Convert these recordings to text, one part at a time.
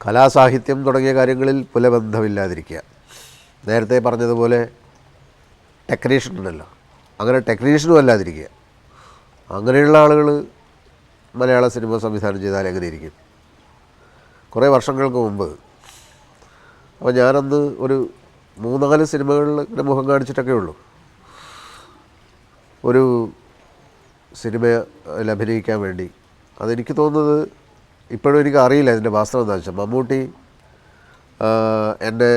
കലാസാഹിത്യം തുടങ്ങിയ കാര്യങ്ങളിൽ പുലബന്ധമില്ലാതിരിക്കുക. നേരത്തെ പറഞ്ഞതുപോലെ ടെക്നീഷ്യൻ ഉണ്ടല്ലോ, അങ്ങനെ ടെക്നീഷ്യനും അല്ലാതിരിക്കുക. അങ്ങനെയുള്ള ആളുകൾ മലയാള സിനിമ സംവിധാനം ചെയ്താൽ എങ്ങനെ ഇരിക്കും? കുറേ വർഷങ്ങൾക്ക് മുമ്പ്, അപ്പോൾ ഞാനന്ന് ഒരു 3-4 സിനിമകളിൽ ഇങ്ങനെ മുഖം കാണിച്ചിട്ടൊക്കെ ഉള്ളൂ. ഒരു സിനിമയിൽ അഭിനയിക്കാൻ വേണ്ടി, അതെനിക്ക് തോന്നുന്നത് ഇപ്പോഴും എനിക്ക് അറിയില്ല ഇതിൻ്റെ വാസ്തവം എന്താ വെച്ചാൽ, മമ്മൂട്ടി എന്നെ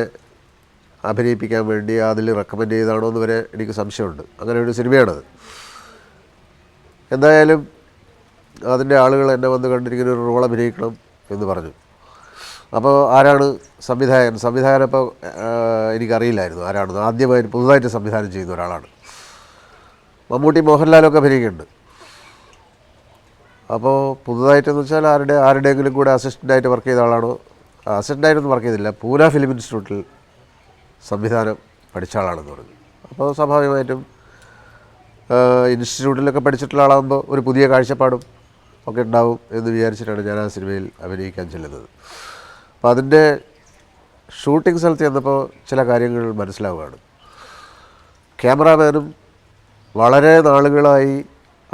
അഭിനയിപ്പിക്കാൻ വേണ്ടി അതിൽ റെക്കമെൻഡ് ചെയ്താണോ എന്ന് വരെ എനിക്ക് സംശയമുണ്ട്. അങ്ങനെ ഒരു സിനിമയാണത്. എന്തായാലും അതിൻ്റെ ആളുകൾ എന്നെ വന്ന് കണ്ടിരിക്കുന്ന ഒരു റോൾ അഭിനയിക്കണം എന്ന് പറഞ്ഞു. അപ്പോൾ ആരാണ് സംവിധായകനപ്പോൾ എനിക്കറിയില്ലായിരുന്നു ആരാണെന്ന്. ആദ്യമായിട്ട് പുതുതായിട്ട് സംവിധാനം ചെയ്യുന്ന ഒരാളാണ്. മമ്മൂട്ടി മോഹൻലാലൊക്കെ അഭിനയിക്കുന്നുണ്ട്. അപ്പോൾ പുതുതായിട്ടെന്ന് വെച്ചാൽ ആരുടെയെങ്കിലും കൂടെ അസിസ്റ്റൻ്റായിട്ട് വർക്ക് ചെയ്ത ആളാണോ? അസിസ്റ്റൻ്റായിട്ടൊന്നും വർക്ക് ചെയ്തില്ല, പൂന ഫിലിം ഇൻസ്റ്റിറ്റ്യൂട്ടിൽ സംവിധാനം പഠിച്ച ആളാണെന്ന് പറഞ്ഞു. അപ്പോൾ സ്വാഭാവികമായിട്ടും ഇൻസ്റ്റിറ്റ്യൂട്ടിലൊക്കെ പഠിച്ചിട്ടുള്ള ആളാകുമ്പോൾ ഒരു പുതിയ കാഴ്ചപ്പാടും ഒക്കെ ഉണ്ടാവും എന്ന് വിചാരിച്ചിട്ടാണ് ഞാൻ ആ സിനിമയിൽ അഭിനയിക്കാൻ ചെല്ലുന്നത്. അപ്പോൾ അതിൻ്റെ ഷൂട്ടിംഗ് സ്ഥലത്ത് ചെന്നപ്പോൾ ചില കാര്യങ്ങൾ മനസ്സിലാവുകയാണ്. ക്യാമറാമാനും വളരെ നാളുകളായി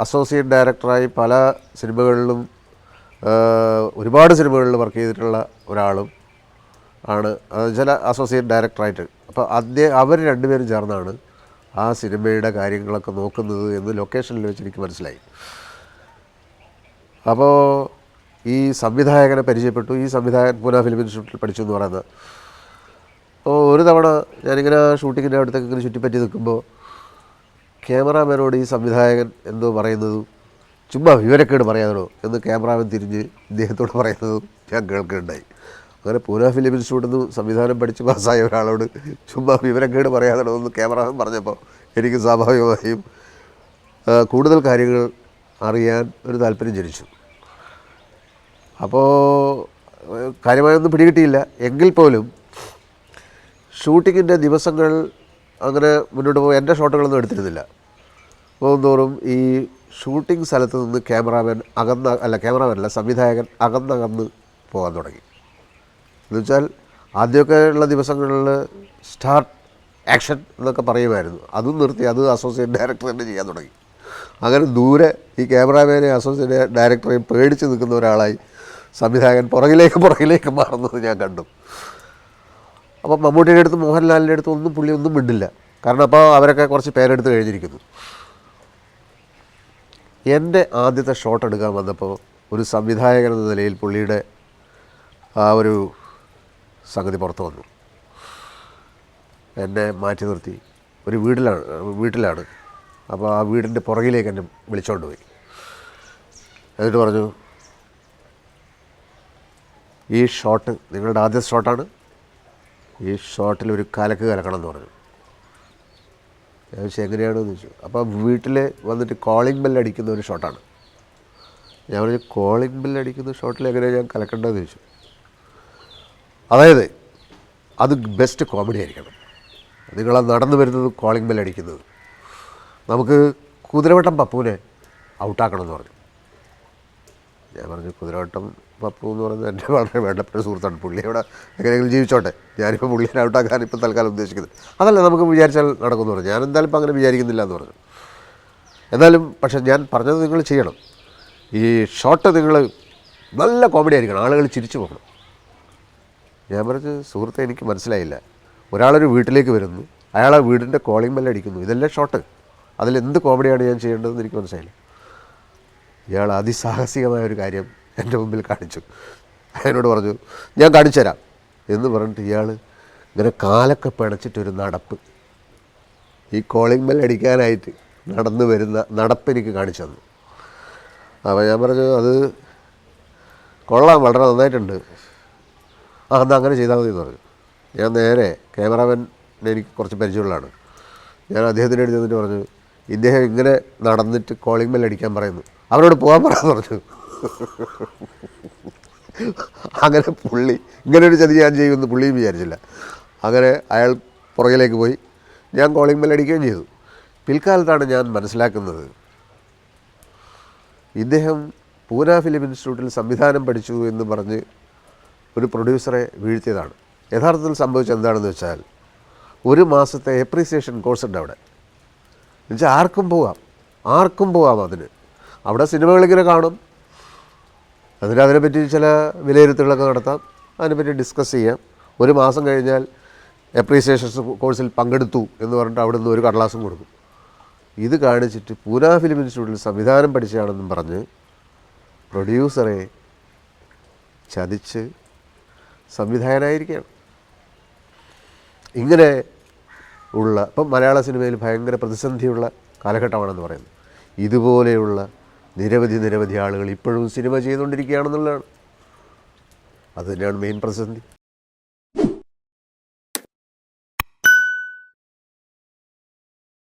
അസോസിയേറ്റ് ഡയറക്ടറായി പല സിനിമകളിലും ഒരുപാട് സിനിമകളിൽ വർക്ക് ചെയ്തിട്ടുള്ള ഒരാളും ആണ് ചില അസോസിയേറ്റ് ഡയറക്ടറായിട്ട്. അപ്പോൾ അവർ രണ്ടുപേരും ചേർന്നാണ് ആ സിനിമയുടെ കാര്യങ്ങളൊക്കെ നോക്കുന്നത് എന്ന് ലൊക്കേഷനിൽ വെച്ച് എനിക്ക് മനസ്സിലായി. അപ്പോൾ ഈ സംവിധായകനെ പരിചയപ്പെട്ടു. ഈ സംവിധായകൻ പൂന ഫിലിം ഇൻസ്റ്റിറ്റ്യൂട്ടിൽ പഠിച്ചു എന്ന് പറയുന്നത്. അപ്പോൾ ഒരു തവണ ഞാനിങ്ങനെ ഷൂട്ടിങ്ങിൻ്റെ അടുത്തൊക്കെ ഇങ്ങനെ ചുറ്റിപ്പറ്റി നിൽക്കുമ്പോൾ ക്യാമറാമാനോട് ഈ സംവിധായകൻ എന്തോ പറയുന്നതും, ചുമ്മാ വിവരക്കേട് പറയാതോ എന്ന് ക്യാമറാമാൻ തിരിഞ്ഞ് ഇദ്ദേഹത്തോട് പറയുന്നതും ഞാൻ കേൾക്കുകയുണ്ടായി. അങ്ങനെ പൂന ഫിലിം ഇൻസ്റ്റിറ്റ്യൂട്ടിൽ നിന്ന് സംവിധാനം പഠിച്ച് പാസ്സായ ഒരാളോട് ചുമ്മാ വിവരക്കേട് പറയാതോ എന്ന് ക്യാമറാമാൻ പറഞ്ഞപ്പോൾ എനിക്ക് സ്വാഭാവികമായും കൂടുതൽ കാര്യങ്ങൾ അറിയാൻ ഒരു താല്പര്യം ജനിച്ചു. അപ്പോൾ കാര്യമായൊന്നും പിടികിട്ടിയില്ല. എങ്കിൽ പോലും ഷൂട്ടിങ്ങിൻ്റെ ദിവസങ്ങൾ അങ്ങനെ മുന്നോട്ട് പോകും. എൻ്റെ ഷോട്ടുകളൊന്നും എടുത്തിരുന്നില്ല. പോകുന്തോറും ഈ ഷൂട്ടിംഗ് സ്ഥലത്ത് നിന്ന് ക്യാമറാമാനല്ല സംവിധായകൻ അകന്നകന്ന് പോകാൻ തുടങ്ങി. എന്നുവെച്ചാൽ ആദ്യമൊക്കെ ഉള്ള ദിവസങ്ങളിൽ സ്റ്റാർട്ട് ആക്ഷൻ എന്നൊക്കെ പറയുമായിരുന്നു. അതും നിർത്തി അത് അസോസിയേറ്റ് ഡയറക്ടർ തന്നെ ചെയ്യാൻ തുടങ്ങി. അങ്ങനെ ദൂരെ ഈ ക്യാമറാമാനെ അസോസിയേറ്റ് ഡയറക്ടറെയും പേടിച്ച് നിൽക്കുന്ന ഒരാളായി സംവിധായകൻ പുറകിലേക്ക് മാറുന്നത് ഞാൻ കണ്ടു. അപ്പോൾ മമ്മൂട്ടിയുടെ അടുത്ത് മോഹൻലാലിൻ്റെ അടുത്ത് പുള്ളി ഒന്നും മിണ്ടില്ല. കാരണം അപ്പോൾ അവരൊക്കെ കുറച്ച് പേരെടുത്ത് കഴിഞ്ഞിരിക്കുന്നു. എൻ്റെ ആദ്യത്തെ ഷോട്ട് എടുക്കാൻ വന്നപ്പോൾ ഒരു സംവിധായകൻ എന്ന നിലയിൽ പുള്ളിയുടെ ആ ഒരു സംഗതി പുറത്തു വന്നു. എന്നെ മാറ്റി നിർത്തി ഒരു വീട്ടിലാണ്. അപ്പോൾ ആ വീടിൻ്റെ പുറകിലേക്ക് എന്നെ വിളിച്ചുകൊണ്ട് പോയി. എന്നിട്ട് പറഞ്ഞു, ഈ ഷോട്ട് നിങ്ങളുടെ ആദ്യത്തെ ഷോട്ടാണ്, ഈ ഷോട്ടിൽ ഒരു കലക്കണം എന്ന് പറഞ്ഞു. ഞാൻ ചോദിച്ചു എങ്ങനെയാണെന്ന് ചോദിച്ചു. അപ്പോൾ വീട്ടിൽ വന്നിട്ട് കോളിംഗ് ബെല്ലടിക്കുന്ന ഒരു ഷോട്ടാണ്. ഞാൻ പറഞ്ഞു കോളിംഗ് ബെല്ലടിക്കുന്ന ഷോട്ടിൽ എങ്ങനെയാണ് ഞാൻ കലക്കേണ്ടതെന്ന് ചോദിച്ചു. അതായത് അത് ബെസ്റ്റ് കോമഡി ആയിരിക്കണം. നിങ്ങളാ നടന്നു വരുന്നത് കോളിംഗ് ബെല്ലടിക്കുന്നത്. നമുക്ക് കുതിരവട്ടം പപ്പുവിനെ ഔട്ടാക്കണം എന്ന് പറഞ്ഞു. ഞാൻ പറഞ്ഞു കുതിരവട്ടം പപ്പു എന്ന് പറയുന്നത് എൻ്റെ വളരെ വേണ്ടപ്പെട്ട സുഹൃത്താണ്. പുള്ളി അവിടെ എങ്ങനെയെങ്കിലും ജീവിച്ചോട്ടെ, ഞാനിപ്പോൾ പുള്ളിയെ ഔട്ടാക്കാൻ ഇപ്പം തൽക്കാലം ഉദ്ദേശിക്കുന്നത് അതല്ല, നമുക്ക് വിചാരിച്ചാൽ നടക്കുമെന്ന് പറഞ്ഞു. ഞാൻ എന്തായാലും ഇപ്പം അങ്ങനെ വിചാരിക്കുന്നില്ല എന്ന് പറഞ്ഞു. എന്നാലും പക്ഷേ ഞാൻ പറഞ്ഞത് നിങ്ങൾ ചെയ്യണം, ഈ ഷോട്ട് നിങ്ങൾ നല്ല കോമഡി ആയിരിക്കണം, ആളുകൾ ചിരിച്ചു പോകണം. ഞാൻ പറഞ്ഞു സുഹൃത്തെ എനിക്ക് മനസ്സിലായില്ല, ഒരാളൊരു വീട്ടിലേക്ക് വരുന്നു, അയാൾ ആ വീടിൻ്റെ കോളിംഗ് ബെല്ലടിക്കുന്നു, ഇതല്ലേ ഷോട്ട്, അതിലെന്ത് കോമഡിയാണ് ഞാൻ ചെയ്യേണ്ടതെന്ന് എനിക്ക് മനസ്സിലായില്ല. ഇയാൾ അതിസാഹസികമായ ഒരു കാര്യം എൻ്റെ മുമ്പിൽ കാണിച്ചു. എന്നോട് പറഞ്ഞു ഞാൻ കാണിച്ചു തരാം എന്ന് പറഞ്ഞിട്ട് ഇയാൾ ഇങ്ങനെ കാലൊക്കെ പിണച്ചിട്ടൊരു നടപ്പ്, ഈ കോളിംഗ് ബെൽ അടിക്കാനായിട്ട് നടന്നു വരുന്ന നടപ്പ് എനിക്ക് കാണിച്ചു തന്നു. അപ്പോൾ ഞാൻ പറഞ്ഞു അത് കൊള്ളാം, വളരെ നന്നായിട്ടുണ്ട്, എന്നാൽ അങ്ങനെ ചെയ്താൽ മതി എന്ന് പറഞ്ഞു. ഞാൻ നേരെ ക്യാമറാമാൻ എനിക്ക് കുറച്ച് പരിചയമുള്ളതാണ്, ഞാൻ അദ്ദേഹത്തിൻ്റെ അടുത്ത് നിന്നിട്ട് പറഞ്ഞു ഇദ്ദേഹം ഇങ്ങനെ നടന്നിട്ട് കോളിംഗ് ബെൽ അടിക്കാൻ പറയുന്നു, അവരോട് പോകാൻ പറയാമെന്ന് പറഞ്ഞു. അങ്ങനെ പുള്ളി ഇങ്ങനൊരു ചതി ഞാൻ ചെയ്യുമെന്ന് പുള്ളിയും വിചാരിച്ചില്ല. അങ്ങനെ അയാൾ പുറകിലേക്ക് പോയി, ഞാൻ കോളിംഗ് ബെൽ അടിക്കുകയും ചെയ്തു. പിൽക്കാലത്താണ് ഞാൻ മനസ്സിലാക്കുന്നത് ഇദ്ദേഹം പൂന ഫിലിം ഇൻസ്റ്റിറ്റ്യൂട്ടിൽ സംവിധാനം പഠിച്ചു എന്ന് പറഞ്ഞ് ഒരു പ്രൊഡ്യൂസറെ വീഴ്ത്തിയതാണ്. യഥാർത്ഥത്തിൽ സംഭവിച്ചത് എന്താണെന്ന് വെച്ചാൽ, ഒരു മാസത്തെ എപ്രീസിയേഷൻ കോഴ്സ് ഉണ്ട് അവിടെ. എന്നുവെച്ചാൽ ആർക്കും പോവാം അതിന്. അവിടെ സിനിമകളിങ്ങനെ കാണും, അതിനെപ്പറ്റി ചില വിലയിരുത്തലുകളൊക്കെ നടത്താം, അതിനെപ്പറ്റി ഡിസ്കസ് ചെയ്യാം. ഒരു മാസം കഴിഞ്ഞാൽ എപ്രീസിയേഷൻ കോഴ്സിൽ പങ്കെടുത്തു എന്ന് പറഞ്ഞിട്ട് അവിടെ നിന്ന് ഒരു കടലാസും കൊടുക്കും. ഇത് കാണിച്ചിട്ട് പൂന ഫിലിം ഇൻസ്റ്റിറ്റ്യൂട്ടിൽ സംവിധാനം പഠിച്ചതാണെന്നും പറഞ്ഞ് പ്രൊഡ്യൂസറെ ചതിച്ച് സംവിധായകനായിരിക്കുകയാണ്. ഇങ്ങനെ ഉള്ള ഇപ്പം മലയാള സിനിമയിൽ ഭയങ്കര പ്രതിസന്ധിയുള്ള കാലഘട്ടമാണെന്ന് പറയുന്നത്. ഇതുപോലെയുള്ള നിരവധി ആളുകൾ ഇപ്പോഴും സിനിമ ചെയ്തുകൊണ്ടിരിക്കുകയാണെന്നുള്ളതാണ്. അത് തന്നെയാണ് മെയിൻ പ്രതിസന്ധി.